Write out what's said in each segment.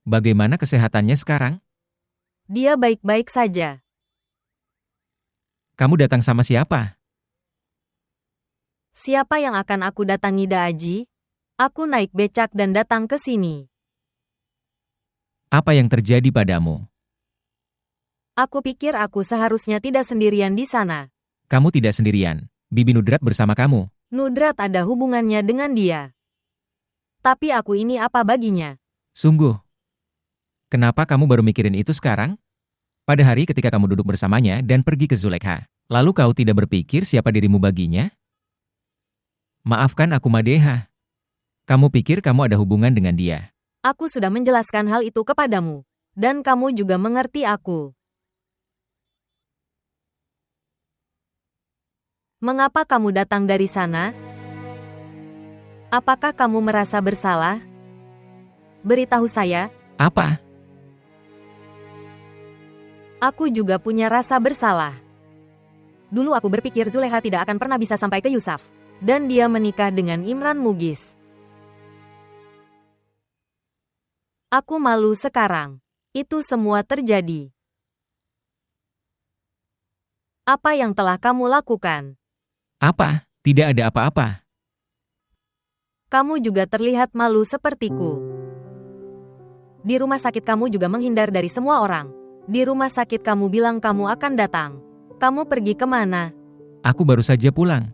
Bagaimana kesehatannya sekarang? Dia baik-baik saja. Kamu datang sama siapa? Siapa yang akan aku datangi Daaji? Aku naik becak dan datang ke sini. Apa yang terjadi padamu? Aku pikir aku seharusnya tidak sendirian di sana. Kamu tidak sendirian. Bibi Nudrat bersama kamu. Nudrat ada hubungannya dengan dia. Tapi aku ini apa baginya? Sungguh. Kenapa kamu baru mikirin itu sekarang? Pada hari ketika kamu duduk bersamanya dan pergi ke Zulekha. Lalu kau tidak berpikir siapa dirimu baginya? Maafkan aku Madeha. Kamu pikir kamu ada hubungan dengan dia. Aku sudah menjelaskan hal itu kepadamu. Dan kamu juga mengerti aku. Mengapa kamu datang dari sana? Apakah kamu merasa bersalah? Beritahu saya. Apa? Aku juga punya rasa bersalah. Dulu aku berpikir Zulekha tidak akan pernah bisa sampai ke Yusuf. Dan dia menikah dengan Imran Mugis. Aku malu sekarang. Itu semua terjadi. Apa yang telah kamu lakukan? Apa? Tidak ada apa-apa. Kamu juga terlihat malu sepertiku. Di rumah sakit kamu juga menghindar dari semua orang. Di rumah sakit kamu bilang kamu akan datang. Kamu pergi kemana? Aku baru saja pulang.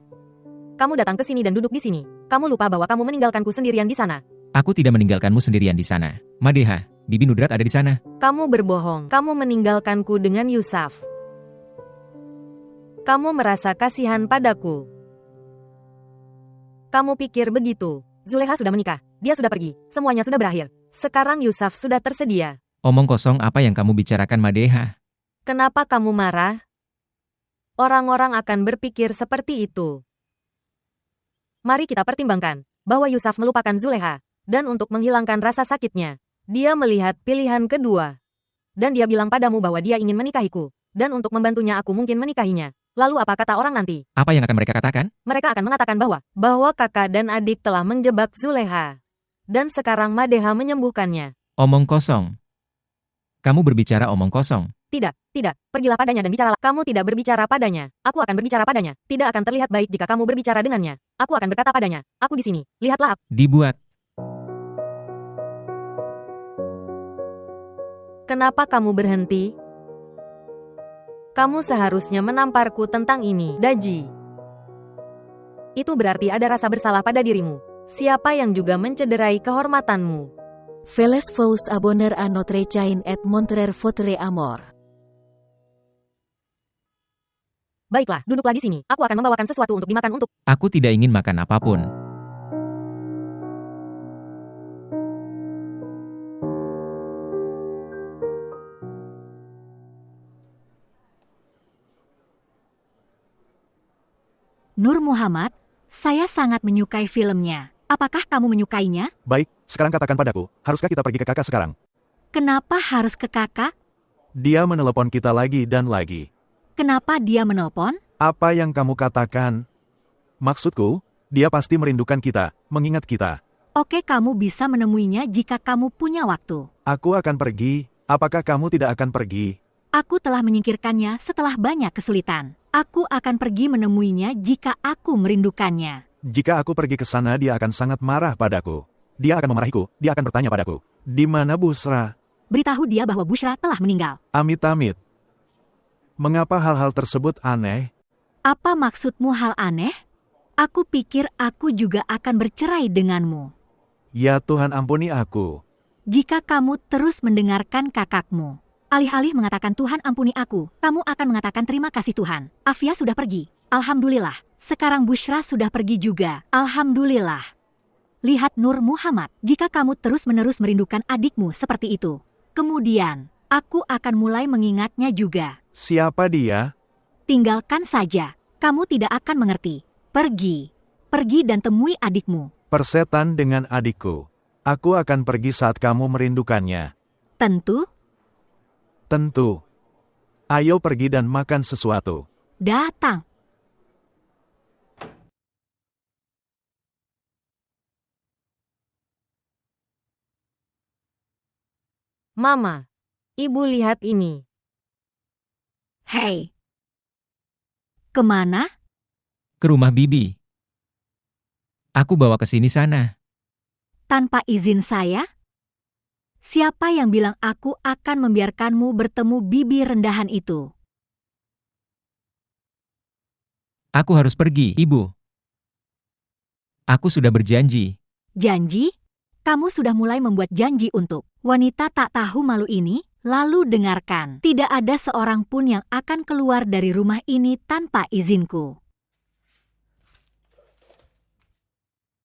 Kamu datang ke sini dan duduk di sini. Kamu lupa bahwa kamu meninggalkanku sendirian di sana. Aku tidak meninggalkanmu sendirian di sana. Madeha, Bibi Nudrat ada di sana. Kamu berbohong. Kamu meninggalkanku dengan Yusuf. Kamu merasa kasihan padaku. Kamu pikir begitu. Zulekha sudah menikah. Dia sudah pergi. Semuanya sudah berakhir. Sekarang Yusuf sudah tersedia. Omong kosong apa yang kamu bicarakan Madeha? Kenapa kamu marah? Orang-orang akan berpikir seperti itu. Mari kita pertimbangkan bahwa Yusuf melupakan Zulekha. Dan untuk menghilangkan rasa sakitnya, dia melihat pilihan kedua. Dan dia bilang padamu bahwa dia ingin menikahiku. Dan untuk membantunya aku mungkin menikahinya. Lalu apa kata orang nanti? Apa yang akan mereka katakan? Mereka akan mengatakan bahwa kakak dan adik telah menjebak Zulekha. Dan sekarang Madeha menyembuhkannya. Omong kosong. Kamu berbicara omong kosong. Tidak, pergilah padanya dan bicaralah. Kamu tidak berbicara padanya. Aku akan berbicara padanya. Tidak akan terlihat baik jika kamu berbicara dengannya. Aku akan berkata padanya, aku di sini. Lihatlah aku. Dibuat. Kenapa kamu berhenti? Kamu seharusnya menamparku tentang ini, Daji. Itu berarti ada rasa bersalah pada dirimu. Siapa yang juga mencederai kehormatanmu? Feles vous abonner à notre chaîne et montrer votre amour. Baiklah, duduklah di sini. Aku akan membawakan sesuatu untuk dimakan untuk... Aku tidak ingin makan apapun. Nur Muhammad, saya sangat menyukai filmnya. Apakah kamu menyukainya? Baik, sekarang katakan padaku, haruskah kita pergi ke kakak sekarang? Kenapa harus ke kakak? Dia menelepon kita lagi dan lagi. Kenapa dia menelpon? Apa yang kamu katakan? Maksudku, dia pasti merindukan kita, mengingat kita. Oke, kamu bisa menemuinya jika kamu punya waktu. Aku akan pergi, apakah kamu tidak akan pergi? Aku telah menyingkirkannya setelah banyak kesulitan. Aku akan pergi menemuinya jika aku merindukannya. Jika aku pergi ke sana dia akan sangat marah padaku. Dia akan memarahiku, dia akan bertanya padaku. Di mana Busra? Beritahu dia bahwa Bushra telah meninggal. Amit-amit. Mengapa hal-hal tersebut aneh? Apa maksudmu hal aneh? Aku pikir aku juga akan bercerai denganmu. Ya Tuhan ampuni aku. Jika kamu terus mendengarkan kakakmu, alih-alih mengatakan Tuhan ampuni aku, kamu akan mengatakan terima kasih Tuhan. Afia sudah pergi. Alhamdulillah. Sekarang Bushra sudah pergi juga. Alhamdulillah. Lihat Nur Muhammad, jika kamu terus-menerus merindukan adikmu seperti itu, kemudian aku akan mulai mengingatnya juga. Siapa dia? Tinggalkan saja. Kamu tidak akan mengerti. Pergi. Pergi dan temui adikmu. Persetan dengan adikku. Aku akan pergi saat kamu merindukannya. Tentu. Tentu. Ayo pergi dan makan sesuatu. Datang. Mama, Ibu lihat ini. Hei, kemana? Ke rumah Bibi. Aku bawa ke sini sana. Tanpa izin saya? Siapa yang bilang aku akan membiarkanmu bertemu bibi rendahan itu? Aku harus pergi, Ibu. Aku sudah berjanji. Janji? Kamu sudah mulai membuat janji untuk wanita tak tahu malu ini? Lalu dengarkan, tidak ada seorang pun yang akan keluar dari rumah ini tanpa izinku.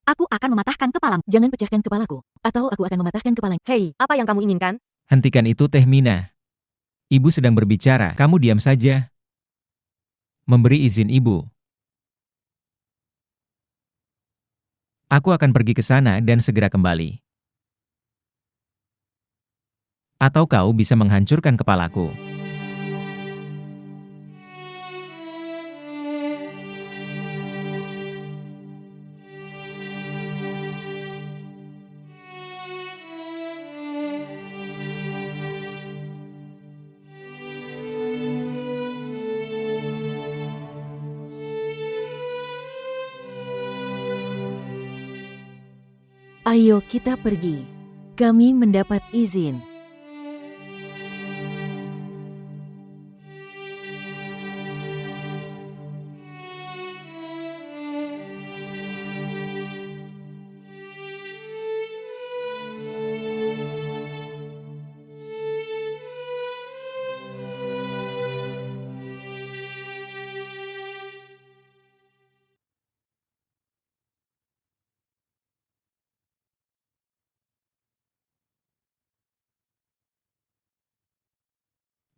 Aku akan mematahkan kepalamu. Jangan pecahkan kepalaku, atau aku akan mematahkan kepalamu. Hei, apa yang kamu inginkan? Hentikan itu, Teh Mina. Ibu sedang berbicara, kamu diam saja. Memberi izin Ibu. Aku akan pergi ke sana dan segera kembali. Atau kau bisa menghancurkan kepalaku. Ayo kita pergi. Kami mendapat izin.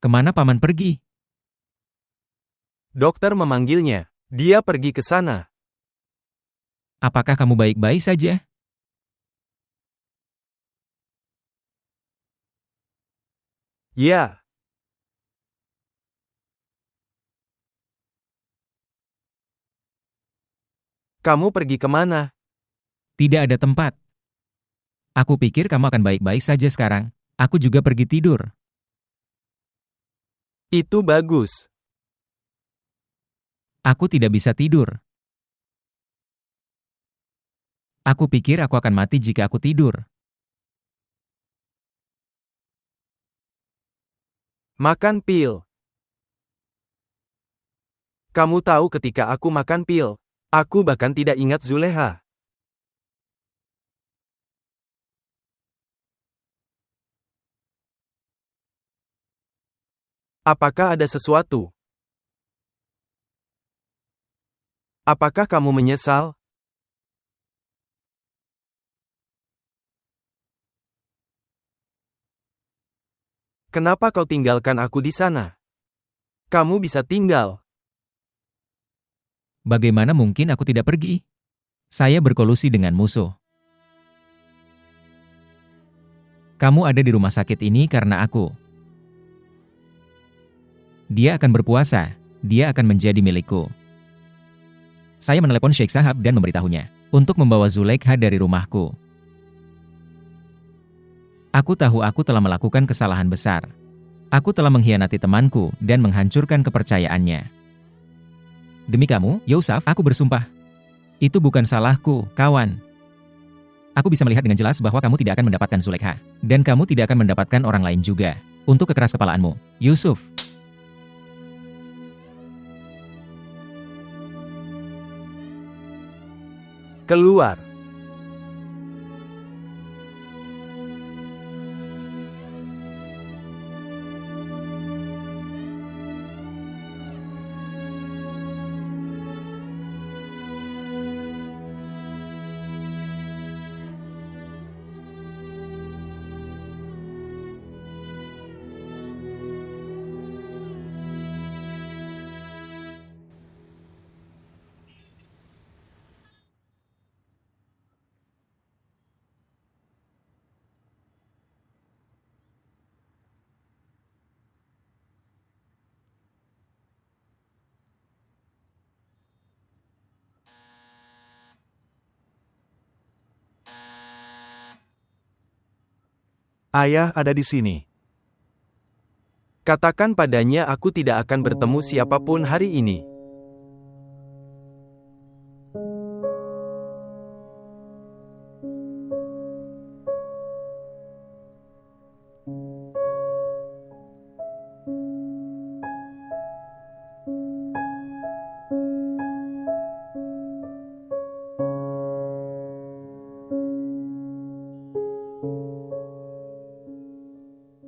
Kemana Paman pergi? Dokter memanggilnya. Dia pergi ke sana. Apakah kamu baik-baik saja? Ya, kamu pergi kemana? Tidak ada tempat. Aku pikir kamu akan baik-baik saja sekarang. Aku juga pergi tidur. Itu bagus. Aku tidak bisa tidur. Aku pikir aku akan mati jika aku tidur. Makan pil. Kamu tahu ketika aku makan pil, aku bahkan tidak ingat Zuleha. Apakah ada sesuatu? Apakah kamu menyesal? Kenapa kau tinggalkan aku di sana? Kamu bisa tinggal. Bagaimana mungkin aku tidak pergi? Saya berkolusi dengan musuh. Kamu ada di rumah sakit ini karena aku. Dia akan berpuasa. Dia akan menjadi milikku. Saya menelepon Sheikh Sahab dan memberitahunya untuk membawa Zulaikha dari rumahku. Aku tahu aku telah melakukan kesalahan besar. Aku telah mengkhianati temanku dan menghancurkan kepercayaannya. Demi kamu, Yusuf, aku bersumpah. Itu bukan salahku, kawan. Aku bisa melihat dengan jelas bahwa kamu tidak akan mendapatkan Zulaikha. Dan kamu tidak akan mendapatkan orang lain juga. Untuk kekeras-kepalaanmu, Yusuf. Keluar. Ayah ada di sini. Katakan padanya aku tidak akan bertemu siapapun hari ini.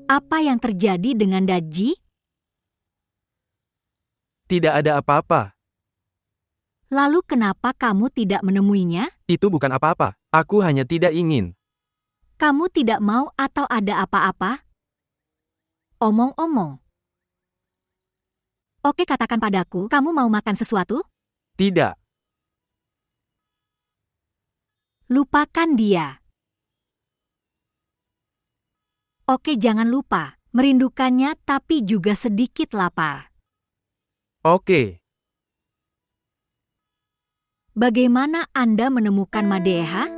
Apa yang terjadi dengan Daji? Tidak ada apa-apa. Lalu kenapa kamu tidak menemuinya? Itu bukan apa-apa. Aku hanya tidak ingin. Kamu tidak mau atau ada apa-apa? Omong-omong. Oke, katakan padaku, kamu mau makan sesuatu? Tidak. Lupakan dia. Oke, jangan lupa, merindukannya tapi juga sedikit lapar. Oke. Bagaimana Anda menemukan Madeha?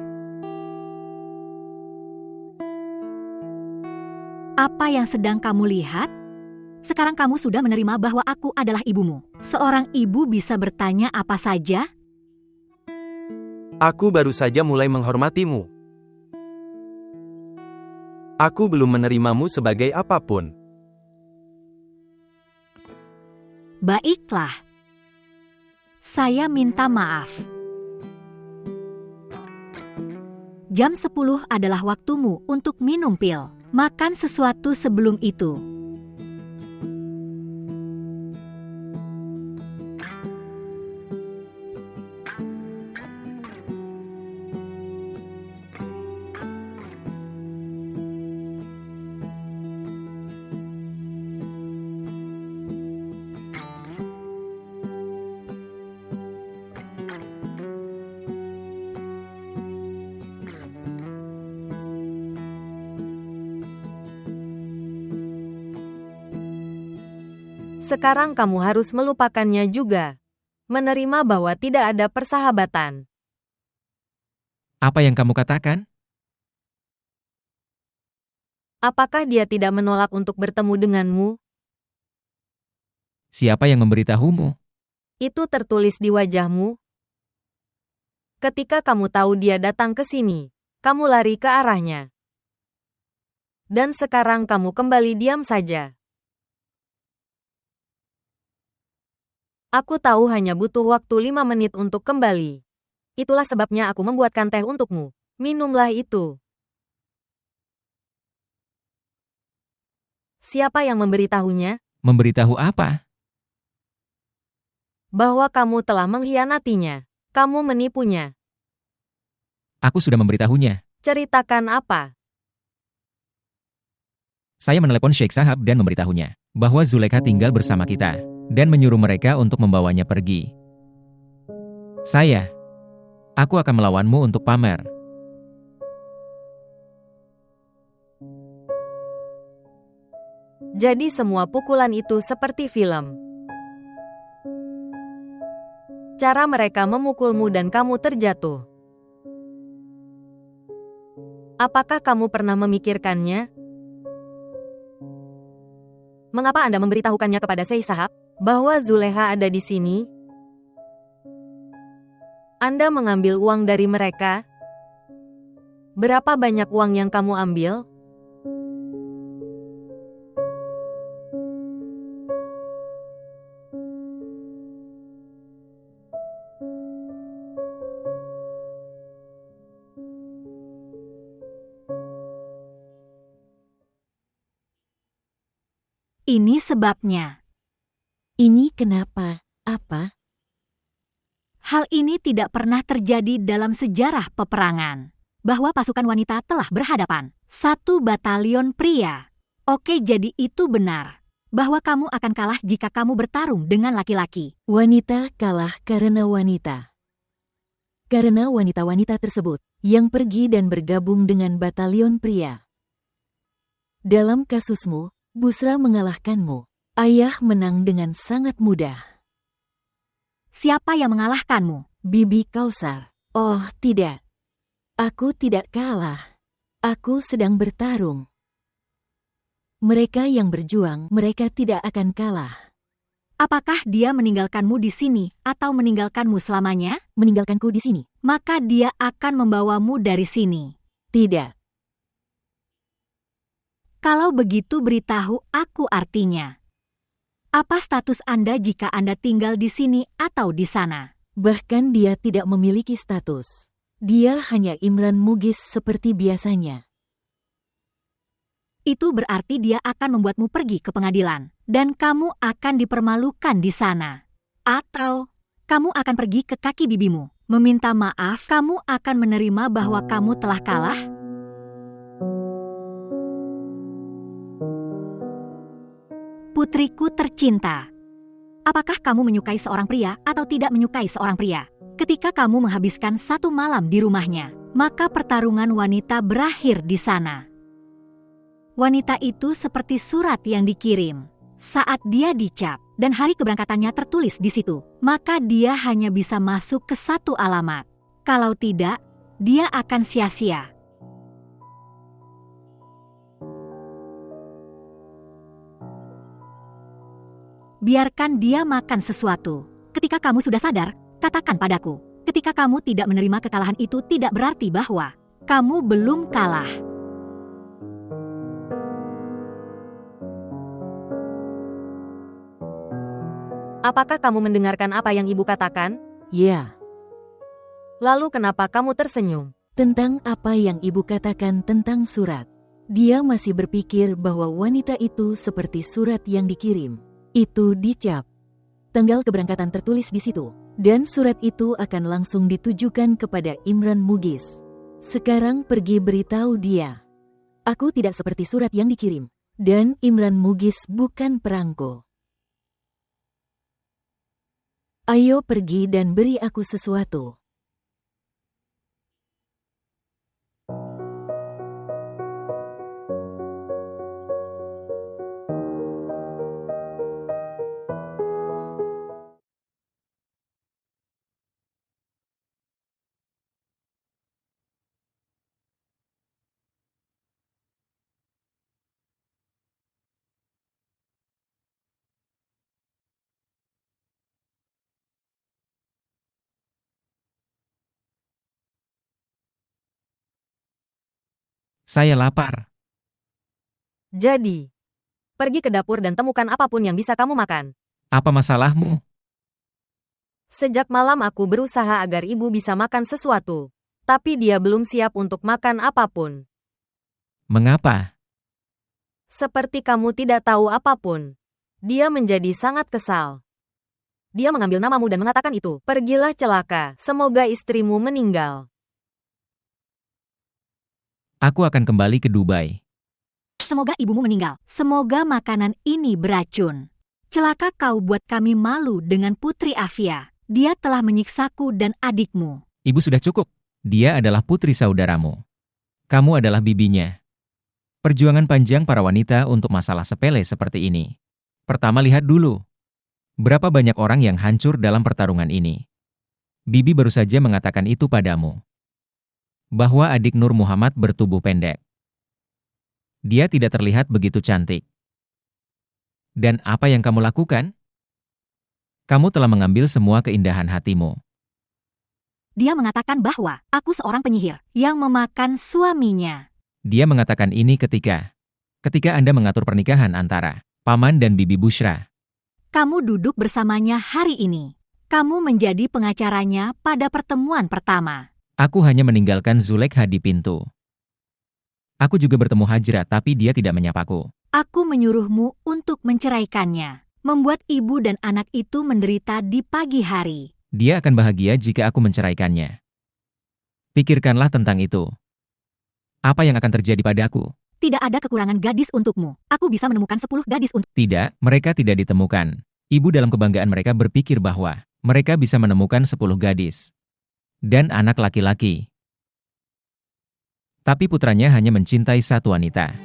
Apa yang sedang kamu lihat? Sekarang kamu sudah menerima bahwa aku adalah ibumu. Seorang ibu bisa bertanya apa saja? Aku baru saja mulai menghormatimu. Aku belum menerimamu sebagai apapun. Baiklah. Saya minta maaf. Jam 10 adalah waktumu untuk minum pil. Makan sesuatu sebelum itu. Sekarang kamu harus melupakannya juga. Menerima bahwa tidak ada persahabatan. Apa yang kamu katakan? Apakah dia tidak menolak untuk bertemu denganmu? Siapa yang memberitahumu? Itu tertulis di wajahmu. Ketika kamu tahu dia datang ke sini, kamu lari ke arahnya. Dan sekarang kamu kembali diam saja. Aku tahu hanya butuh waktu 5 menit untuk kembali. Itulah sebabnya aku membuatkan teh untukmu. Minumlah itu. Siapa yang memberitahunya? Memberitahu apa? Bahwa kamu telah mengkhianatinya. Kamu menipunya. Aku sudah memberitahunya. Ceritakan apa? Saya menelepon Sheikh Sahab dan memberitahunya bahwa Zulekha tinggal bersama kita dan menyuruh mereka untuk membawanya pergi. Aku akan melawanmu untuk pamer. Jadi semua pukulan itu seperti film. Cara mereka memukulmu dan kamu terjatuh. Apakah kamu pernah memikirkannya? Mengapa Anda memberitahukannya kepada Sheikh Sahab bahwa Zulekha ada di sini? Anda mengambil uang dari mereka? Berapa banyak uang yang kamu ambil? Ini sebabnya. Ini kenapa? Apa? Hal ini tidak pernah terjadi dalam sejarah peperangan. Bahwa pasukan wanita telah berhadapan. 1 batalion pria. Oke, jadi itu benar. Bahwa kamu akan kalah jika kamu bertarung dengan laki-laki. Wanita kalah karena wanita. Karena wanita-wanita tersebut yang pergi dan bergabung dengan batalion pria. Dalam kasusmu, Busra mengalahkanmu. Ayah menang dengan sangat mudah. Siapa yang mengalahkanmu? Bibi Kausar. Oh, tidak. Aku tidak kalah. Aku sedang bertarung. Mereka yang berjuang, mereka tidak akan kalah. Apakah dia meninggalkanmu di sini atau meninggalkanmu selamanya? Meninggalkanku di sini. Maka dia akan membawamu dari sini. Tidak. Kalau begitu beritahu aku artinya. Apa status Anda jika Anda tinggal di sini atau di sana? Bahkan dia tidak memiliki status. Dia hanya Imran Mughis seperti biasanya. Itu berarti dia akan membuatmu pergi ke pengadilan, dan kamu akan dipermalukan di sana. Atau kamu akan pergi ke kaki bibimu, meminta maaf. Kamu akan menerima bahwa kamu telah kalah? Putriku tercinta, apakah kamu menyukai seorang pria atau tidak menyukai seorang pria? Ketika kamu menghabiskan satu malam di rumahnya, maka pertarungan wanita berakhir di sana. Wanita itu seperti surat yang dikirim. Saat dia dicap dan hari keberangkatannya tertulis di situ, maka dia hanya bisa masuk ke satu alamat. Kalau tidak, dia akan sia-sia. Biarkan dia makan sesuatu. Ketika kamu sudah sadar, katakan padaku. Ketika kamu tidak menerima kekalahan itu tidak berarti bahwa kamu belum kalah. Apakah kamu mendengarkan apa yang ibu katakan? Ya. Lalu kenapa kamu tersenyum? Tentang apa yang ibu katakan tentang surat. Dia masih berpikir bahwa wanita itu seperti surat yang dikirim. Itu dicap. Tanggal keberangkatan tertulis di situ. Dan surat itu akan langsung ditujukan kepada Imran Mughis. Sekarang pergi beritahu dia. Aku tidak seperti surat yang dikirim. Dan Imran Mughis bukan perangko. Ayo pergi dan beri aku sesuatu. Saya lapar. Jadi, pergi ke dapur dan temukan apapun yang bisa kamu makan. Apa masalahmu? Sejak malam aku berusaha agar ibu bisa makan sesuatu. Tapi dia belum siap untuk makan apapun. Mengapa? Seperti kamu tidak tahu apapun. Dia menjadi sangat kesal. Dia mengambil namamu dan mengatakan itu. Pergilah celaka, semoga istrimu meninggal. Aku akan kembali ke Dubai. Semoga ibumu meninggal. Semoga makanan ini beracun. Celaka kau buat kami malu dengan Putri Afia. Dia telah menyiksaku dan adikmu. Ibu sudah cukup. Dia adalah putri saudaramu. Kamu adalah bibinya. Perjuangan panjang para wanita untuk masalah sepele seperti ini. Pertama lihat dulu. Berapa banyak orang yang hancur dalam pertarungan ini. Bibi baru saja mengatakan itu padamu. Bahwa adik Nur Muhammad bertubuh pendek. Dia tidak terlihat begitu cantik. Dan apa yang kamu lakukan? Kamu telah mengambil semua keindahan hatimu. Dia mengatakan bahwa aku seorang penyihir yang memakan suaminya. Dia mengatakan ini ketika Anda mengatur pernikahan antara Paman dan Bibi Bushra. Kamu duduk bersamanya hari ini. Kamu menjadi pengacaranya pada pertemuan pertama. Aku hanya meninggalkan Zulekha di pintu. Aku juga bertemu Hajra tapi dia tidak menyapaku. Aku menyuruhmu untuk menceraikannya. Membuat ibu dan anak itu menderita di pagi hari. Dia akan bahagia jika aku menceraikannya. Pikirkanlah tentang itu. Apa yang akan terjadi padaku? Tidak ada kekurangan gadis untukmu. Aku bisa menemukan 10 gadis untuk... Tidak, mereka tidak ditemukan. Ibu dalam kebanggaan mereka berpikir bahwa mereka bisa menemukan 10 gadis. Dan anak laki-laki. Tapi putranya hanya mencintai satu wanita.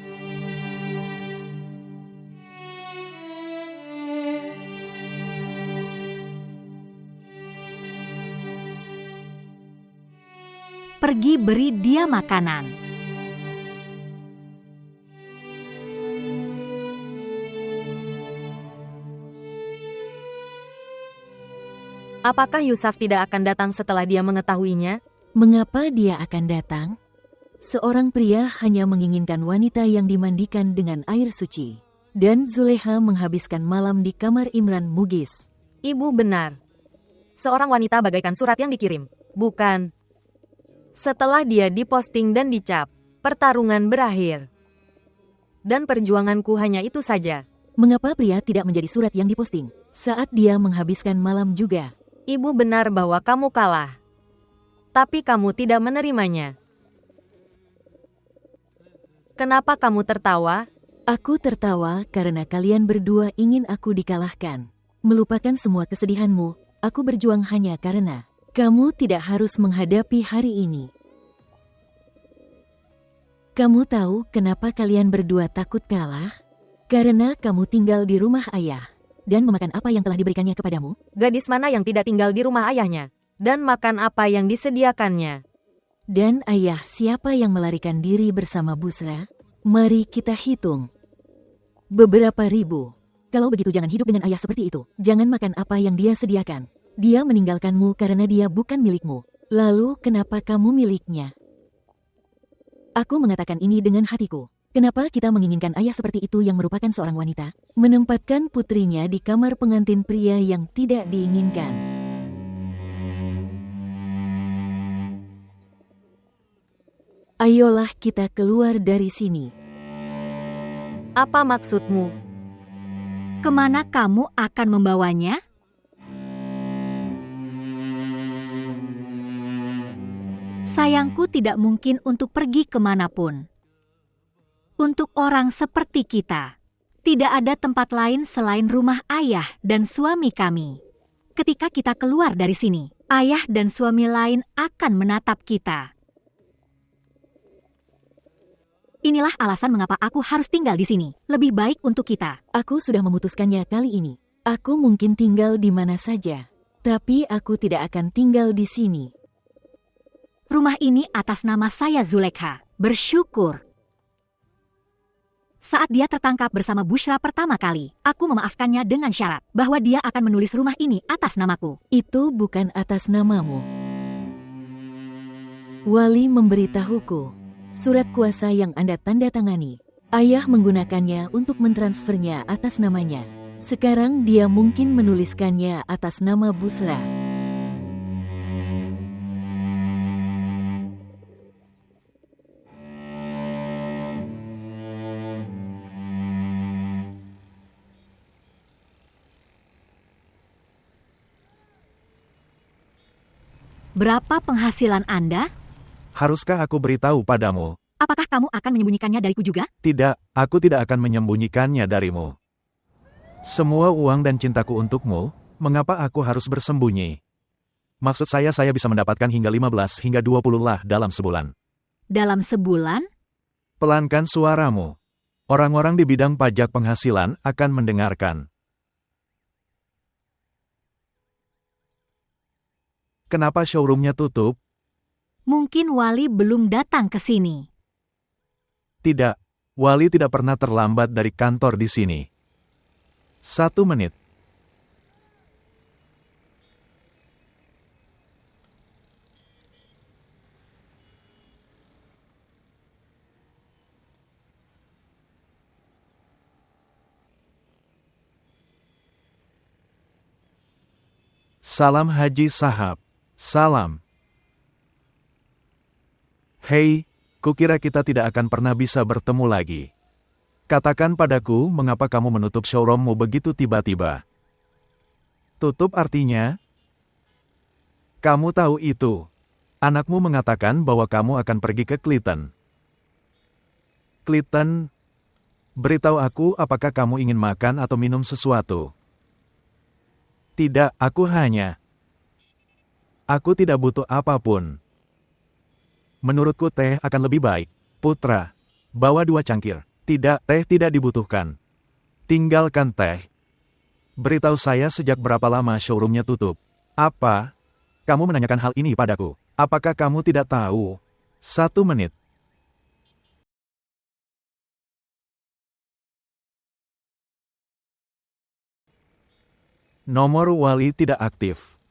Pergi beri dia makanan. Apakah Yusuf tidak akan datang setelah dia mengetahuinya? Mengapa dia akan datang? Seorang pria hanya menginginkan wanita yang dimandikan dengan air suci. Dan Zulekha menghabiskan malam di kamar Imran Mugis. Ibu benar. Seorang wanita bagaikan surat yang dikirim. Bukan. Setelah dia diposting dan dicap, pertarungan berakhir. Dan perjuanganku hanya itu saja. Mengapa pria tidak menjadi surat yang diposting saat dia menghabiskan malam juga? Ibu benar bahwa kamu kalah. Tapi kamu tidak menerimanya. Kenapa kamu tertawa? Aku tertawa karena kalian berdua ingin aku dikalahkan. Melupakan semua kesedihanmu, aku berjuang hanya karena kamu tidak harus menghadapi hari ini. Kamu tahu kenapa kalian berdua takut kalah? Karena kamu tinggal di rumah ayah dan memakan apa yang telah diberikannya kepadamu. Gadis mana yang tidak tinggal di rumah ayahnya dan makan apa yang disediakannya? Dan ayah siapa yang melarikan diri bersama Busra? Mari kita hitung. Beberapa ribu. Kalau begitu jangan hidup dengan ayah seperti itu. Jangan makan apa yang dia sediakan. Dia meninggalkanmu karena dia bukan milikmu. Lalu kenapa kamu miliknya? Aku mengatakan ini dengan hatiku. Kenapa kita menginginkan ayah seperti itu yang merupakan seorang wanita, menempatkan putrinya di kamar pengantin pria yang tidak diinginkan? Ayolah kita keluar dari sini. Apa maksudmu? Kemana kamu akan membawanya? Sayangku tidak mungkin untuk pergi kemanapun. Untuk orang seperti kita, tidak ada tempat lain selain rumah ayah dan suami kami. Ketika kita keluar dari sini, ayah dan suami lain akan menatap kita. Inilah alasan mengapa aku harus tinggal di sini. Lebih baik untuk kita. Aku sudah memutuskannya kali ini. Aku mungkin tinggal di mana saja, tapi aku tidak akan tinggal di sini. Rumah ini atas nama saya Zulekha. Bersyukur. Saat dia tertangkap bersama Bushra pertama kali, aku memaafkannya dengan syarat bahwa dia akan menulis rumah ini atas namaku. Itu bukan atas namamu. Wali memberitahuku, surat kuasa yang Anda tanda tangani, ayah menggunakannya untuk mentransfernya atas namanya. Sekarang dia mungkin menuliskannya atas nama Busra. Berapa penghasilan Anda? Haruskah aku beritahu padamu? Apakah kamu akan menyembunyikannya dariku juga? Tidak, aku tidak akan menyembunyikannya darimu. Semua uang dan cintaku untukmu, mengapa aku harus bersembunyi? Maksud saya bisa mendapatkan hingga 15 hingga 20 lah dalam sebulan. Dalam sebulan? Pelankan suaramu. Orang-orang di bidang pajak penghasilan akan mendengarkan. Kenapa showroomnya tutup? Mungkin Wali belum datang ke sini. Tidak, Wali tidak pernah terlambat dari kantor di sini. 1 menit. Salam Haji Sahab. Salam. Hei, kukira kita tidak akan pernah bisa bertemu lagi. Katakan padaku mengapa kamu menutup showroommu begitu tiba-tiba. Tutup artinya? Kamu tahu itu. Anakmu mengatakan bahwa kamu akan pergi ke Clinton. Clinton, beritahu aku apakah kamu ingin makan atau minum sesuatu. Tidak, aku tidak butuh apapun. Menurutku teh akan lebih baik. Putra, bawa 2 cangkir. Tidak, teh tidak dibutuhkan. Tinggalkan teh. Beritahu saya sejak berapa lama showroomnya tutup. Apa? Kamu menanyakan hal ini padaku. Apakah kamu tidak tahu? 1 menit. Nomor Wali tidak aktif.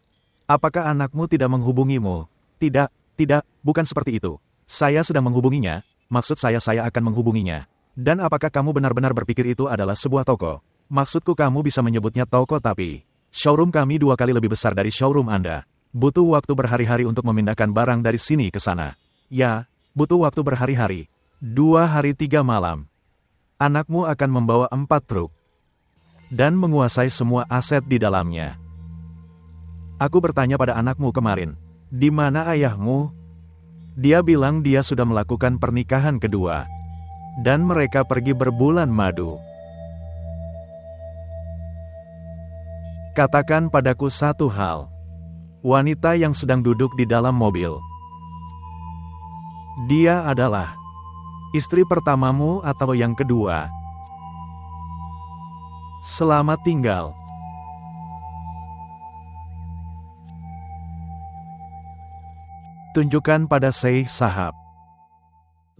Apakah anakmu tidak menghubungimu? Tidak, bukan seperti itu. Saya sedang menghubunginya, maksud saya akan menghubunginya. Dan apakah kamu benar-benar berpikir itu adalah sebuah toko? Maksudku kamu bisa menyebutnya toko tapi showroom kami 2 kali lebih besar dari showroom Anda. Butuh waktu berhari-hari untuk memindahkan barang dari sini ke sana. Ya, butuh waktu berhari-hari. 2 hari 3 malam. Anakmu akan membawa 4 truk. Dan menguasai semua aset di dalamnya. Aku bertanya pada anakmu kemarin, di mana ayahmu? Dia bilang dia sudah melakukan pernikahan kedua. Dan mereka pergi berbulan madu. Katakan padaku satu hal. Wanita yang sedang duduk di dalam mobil. Dia adalah istri pertamamu atau yang kedua? Selamat tinggal. Tunjukkan pada Syekh Sahab.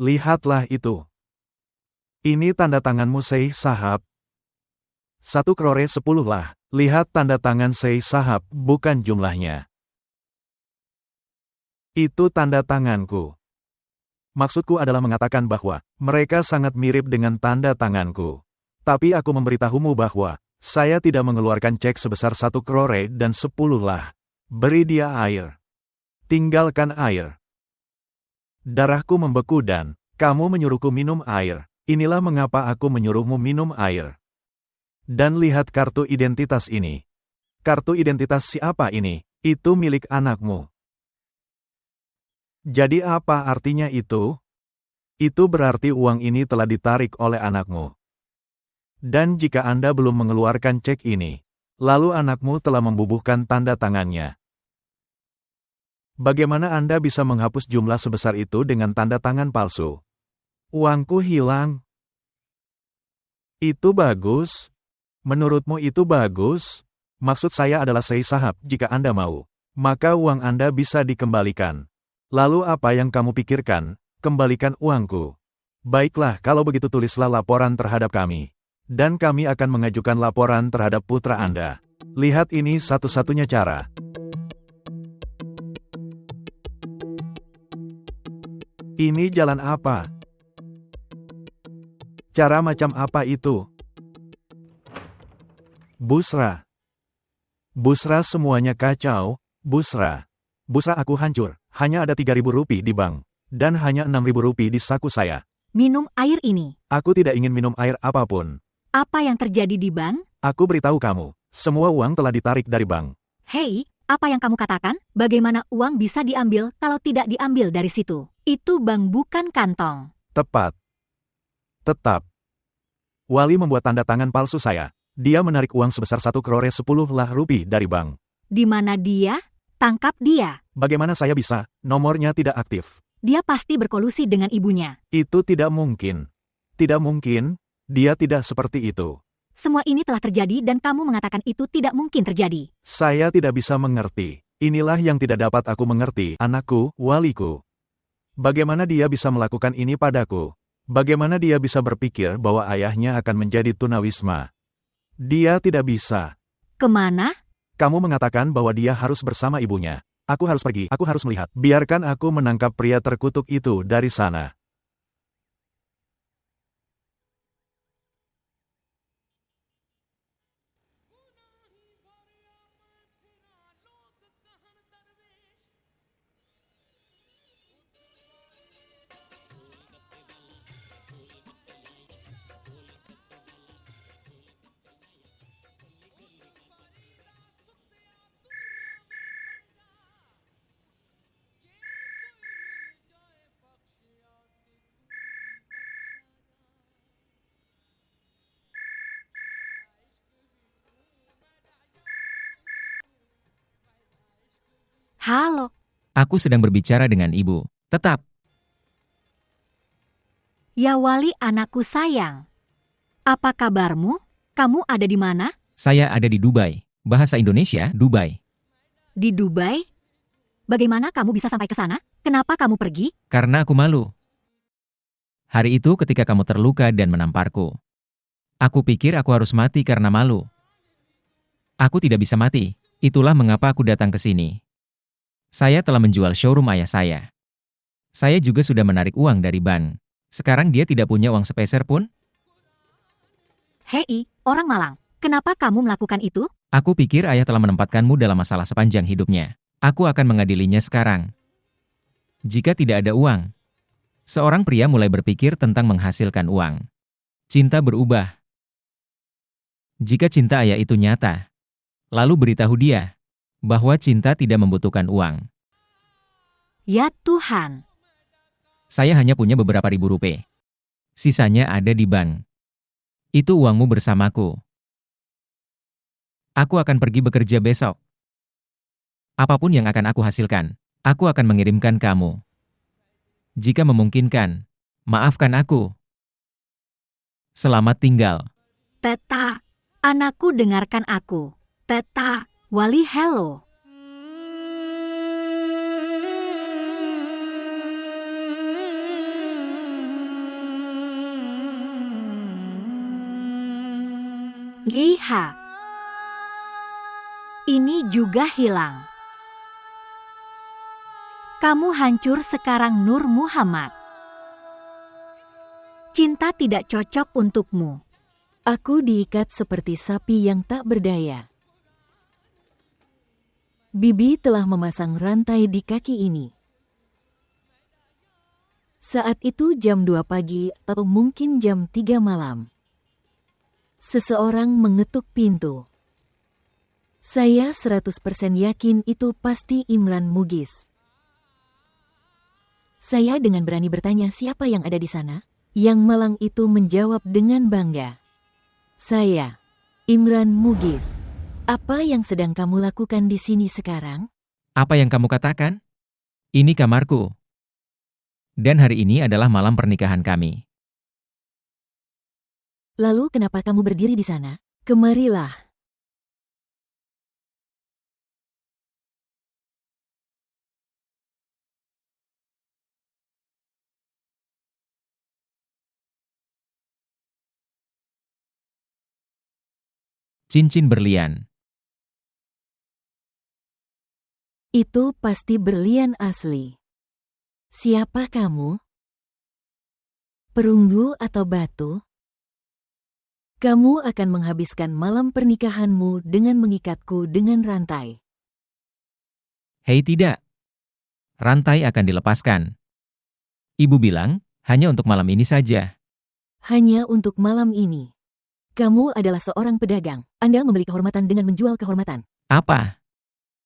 Lihatlah itu. Ini tanda tanganmu Syekh Sahab. 1 crore 10 lah. Lihat tanda tangan Syekh Sahab, bukan jumlahnya. Itu tanda tanganku. Maksudku adalah mengatakan bahwa mereka sangat mirip dengan tanda tanganku. Tapi aku memberitahumu bahwa saya tidak mengeluarkan cek sebesar 1 crore dan 10 lah. Beri dia air. Tinggalkan air. Darahku membeku dan kamu menyuruhku minum air. Inilah mengapa aku menyuruhmu minum air. Dan lihat kartu identitas ini. Kartu identitas siapa ini? Itu milik anakmu. Jadi apa artinya itu? Itu berarti uang ini telah ditarik oleh anakmu. Dan jika Anda belum mengeluarkan cek ini, lalu anakmu telah membubuhkan tanda tangannya. Bagaimana Anda bisa menghapus jumlah sebesar itu dengan tanda tangan palsu? Uangku hilang. Itu bagus. Menurutmu itu bagus? Maksud saya adalah Syekh Sahab, jika Anda mau, maka uang Anda bisa dikembalikan. Lalu apa yang kamu pikirkan? Kembalikan uangku. Baiklah, kalau begitu tulislah laporan terhadap kami. Dan kami akan mengajukan laporan terhadap putra Anda. Lihat ini satu-satunya cara. Ini jalan apa? Cara macam apa itu? Busra. Busra semuanya kacau, Busra. Busra aku hancur, hanya ada 3.000 rupiah di bank. Dan hanya 6.000 rupiah di saku saya. Minum air ini. Aku tidak ingin minum air apapun. Apa yang terjadi di bank? Aku beritahu kamu, semua uang telah ditarik dari bank. Hei, apa yang kamu katakan? Bagaimana uang bisa diambil kalau tidak diambil dari situ? Itu bank bukan kantong. Tepat. Tetap. Wali membuat tanda tangan palsu saya. Dia menarik uang sebesar 1 crore 10 lah rupiah dari bank. Di mana dia? Tangkap dia. Bagaimana saya bisa? Nomornya tidak aktif. Dia pasti berkolusi dengan ibunya. Itu tidak mungkin. Tidak mungkin. Dia tidak seperti itu. Semua ini telah terjadi dan kamu mengatakan itu tidak mungkin terjadi. Saya tidak bisa mengerti. Inilah yang tidak dapat aku mengerti, anakku, waliku. Bagaimana dia bisa melakukan ini padaku? Bagaimana dia bisa berpikir bahwa ayahnya akan menjadi tunawisma? Dia tidak bisa. Kemana? Kamu mengatakan bahwa dia harus bersama ibunya. Aku harus pergi, aku harus melihat. Biarkan aku menangkap pria terkutuk itu dari sana. Halo. Aku sedang berbicara dengan ibu. Tetap. Ya Wali anakku sayang. Apa kabarmu? Kamu ada di mana? Saya ada di Dubai. Bahasa Indonesia, Dubai. Di Dubai? Bagaimana kamu bisa sampai ke sana? Kenapa kamu pergi? Karena aku malu. Hari itu ketika kamu terluka dan menamparku. Aku pikir aku harus mati karena malu. Aku tidak bisa mati. Itulah mengapa aku datang ke sini. Saya telah menjual showroom ayah saya. Saya juga sudah menarik uang dari bank. Sekarang dia tidak punya uang sepeser pun? Hei, orang Malang, kenapa kamu melakukan itu? Aku pikir ayah telah menempatkanmu dalam masalah sepanjang hidupnya. Aku akan mengadilinya sekarang. Jika tidak ada uang, seorang pria mulai berpikir tentang menghasilkan uang. Cinta berubah. Jika cinta ayah itu nyata, lalu beritahu dia bahwa cinta tidak membutuhkan uang. Ya Tuhan, Saya hanya punya beberapa ribu rupiah. Sisanya ada di bank. Itu uangmu bersamaku. Aku akan pergi bekerja besok. Apapun yang akan aku hasilkan, aku akan mengirimkan kamu. Jika memungkinkan, maafkan aku. Selamat tinggal. Teta, anakku dengarkan aku. Teta, Wali hello. Liha. Ini juga hilang. Kamu hancur sekarang Nur Muhammad. Cinta tidak cocok untukmu. Aku diikat seperti sapi yang tak berdaya. Bibi telah memasang rantai di kaki ini. Saat itu jam 2 pagi atau mungkin jam 3 malam. Seseorang mengetuk pintu. Saya 100% yakin itu pasti Imran Mugis. Saya dengan berani bertanya siapa yang ada di sana. Yang malang itu menjawab dengan bangga. Saya, Imran Mugis. Apa yang sedang kamu lakukan di sini sekarang? Apa yang kamu katakan? Ini kamarku. Dan hari ini adalah malam pernikahan kami. Lalu kenapa kamu berdiri di sana? Kemarilah. Cincin berlian. Itu pasti berlian asli. Siapa kamu? Perunggu atau batu? Kamu akan menghabiskan malam pernikahanmu dengan mengikatku dengan rantai. Hei tidak. Rantai akan dilepaskan. Ibu bilang, hanya untuk malam ini saja. Hanya untuk malam ini. Kamu adalah seorang pedagang. Anda membeli kehormatan dengan menjual kehormatan. Apa?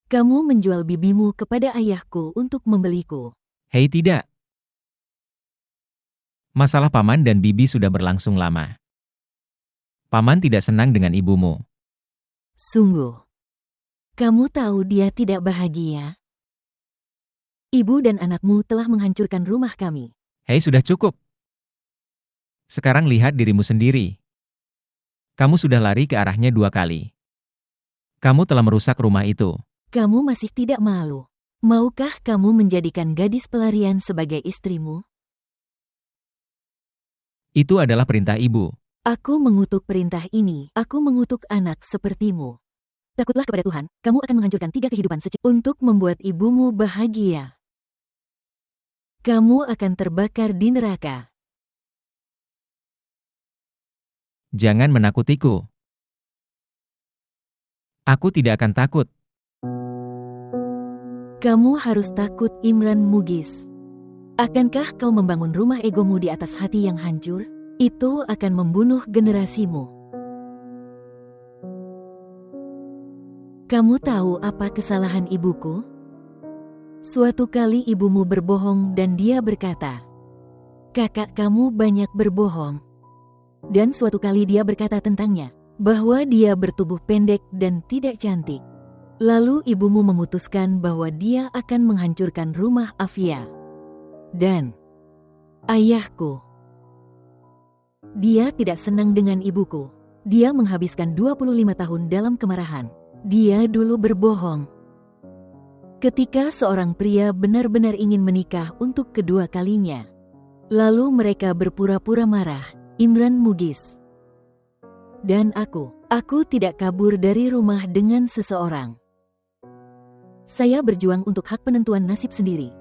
Kamu menjual bibimu kepada ayahku untuk membeliku. Hei tidak. Masalah paman dan bibi sudah berlangsung lama. Paman tidak senang dengan ibumu. Sungguh. Kamu tahu dia tidak bahagia. Ibu dan anakmu telah menghancurkan rumah kami. Hei sudah cukup. Sekarang lihat dirimu sendiri. Kamu sudah lari ke arahnya 2 kali. Kamu telah merusak rumah itu. Kamu masih tidak malu. Maukah kamu menjadikan gadis pelarian sebagai istrimu? Itu adalah perintah ibu. Aku mengutuk perintah ini. Aku mengutuk anak sepertimu. Takutlah kepada Tuhan, kamu akan menghancurkan 3 kehidupan untuk membuat ibumu bahagia. Kamu akan terbakar di neraka. Jangan menakutiku. Aku tidak akan takut. Kamu harus takut Imran Mugis. Akankah kau membangun rumah egomu di atas hati yang hancur? Itu akan membunuh generasimu. Kamu tahu apa kesalahan ibuku? Suatu kali ibumu berbohong dan dia berkata, "Kakak kamu banyak berbohong." Dan suatu kali dia berkata tentangnya, bahwa dia bertubuh pendek dan tidak cantik. Lalu ibumu memutuskan bahwa dia akan menghancurkan rumah Afia. Dan ayahku. Dia tidak senang dengan ibuku. Dia menghabiskan 25 tahun dalam kemarahan. Dia dulu berbohong. Ketika seorang pria benar-benar ingin menikah untuk kedua kalinya, lalu mereka berpura-pura marah. Imran Mugis. Dan aku tidak kabur dari rumah dengan seseorang. Saya berjuang untuk hak penentuan nasib sendiri.